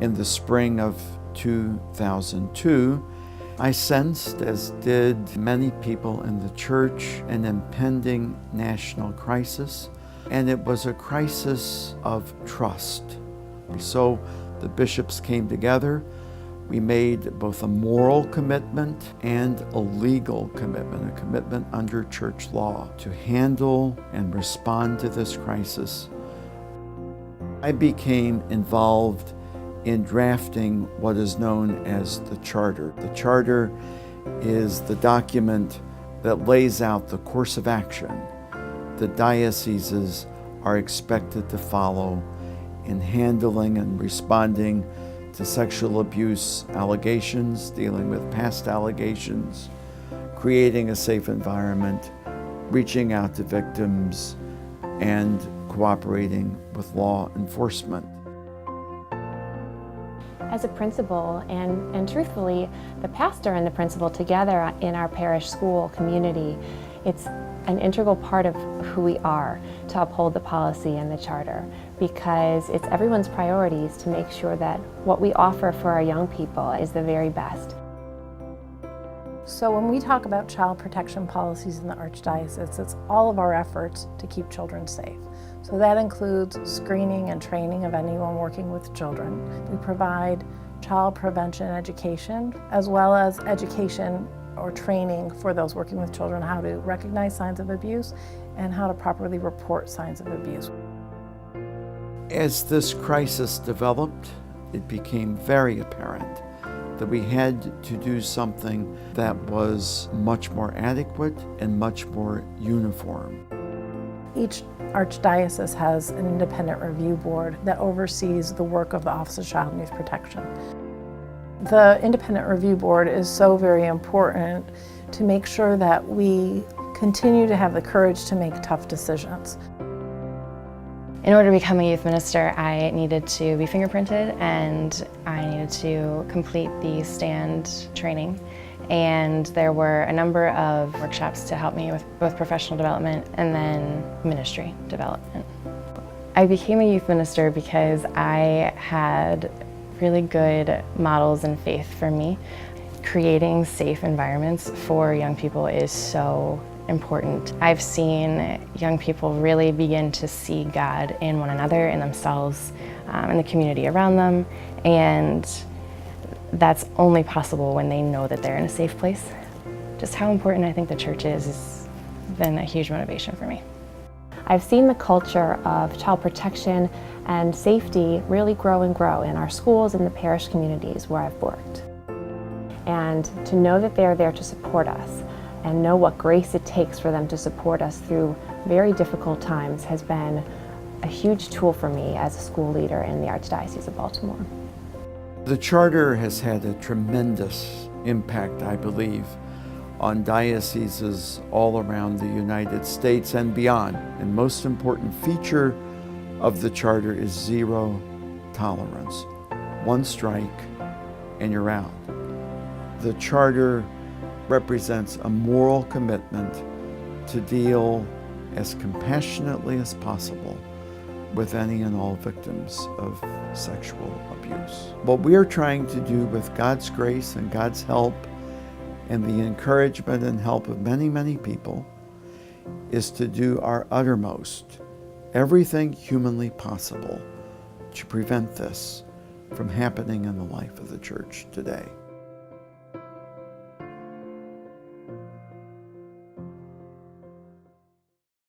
In the spring of 2002, I sensed, as did many people in the church, an impending national crisis, and it was a crisis of trust. So the bishops came together. We made both a moral commitment and a legal commitment, a commitment under church law to handle and respond to this crisis. I became involved in drafting what is known as the Charter. The Charter is the document that lays out the course of action that dioceses are expected to follow in handling and responding to sexual abuse allegations, dealing with past allegations, creating a safe environment, reaching out to victims, and cooperating with law enforcement. As a principal, and truthfully, the pastor and the principal together in our parish school community, it's an integral part of who we are to uphold the policy and the charter, because it's everyone's priorities to make sure that what we offer for our young people is the very best. So when we talk about child protection policies in the Archdiocese, it's all of our efforts to keep children safe. So that includes screening and training of anyone working with children. We provide child prevention education, as well as education or training for those working with children, how to recognize signs of abuse and how to properly report signs of abuse. As this crisis developed, it became very apparent that we had to do something that was much more adequate and much more uniform. Each Archdiocese has an independent review board that oversees the work of the Office of Child and Youth Protection. The independent review board is so very important to make sure that we continue to have the courage to make tough decisions. In order to become a youth minister, I needed to be fingerprinted and I needed to complete the stand training. And there were a number of workshops to help me with both professional development and then ministry development. I became a youth minister because I had really good models and faith for me. Creating safe environments for young people is so important. I've seen young people really begin to see God in one another, in themselves, in the community around them, and that's only possible when they know that they're in a safe place. Just how important I think the church is has been a huge motivation for me. I've seen the culture of child protection and safety really grow and grow in our schools and the parish communities where I've worked. And to know that they're there to support us and know what grace it takes for them to support us through very difficult times has been a huge tool for me as a school leader in the Archdiocese of Baltimore. The Charter has had a tremendous impact, I believe, on dioceses all around the United States and beyond. And most important feature of the Charter is zero tolerance. One strike and you're out. The Charter represents a moral commitment to deal as compassionately as possible with any and all victims of sexual abuse. What we are trying to do with God's grace and God's help and the encouragement and help of many, many people is to do our uttermost, everything humanly possible, to prevent this from happening in the life of the church today.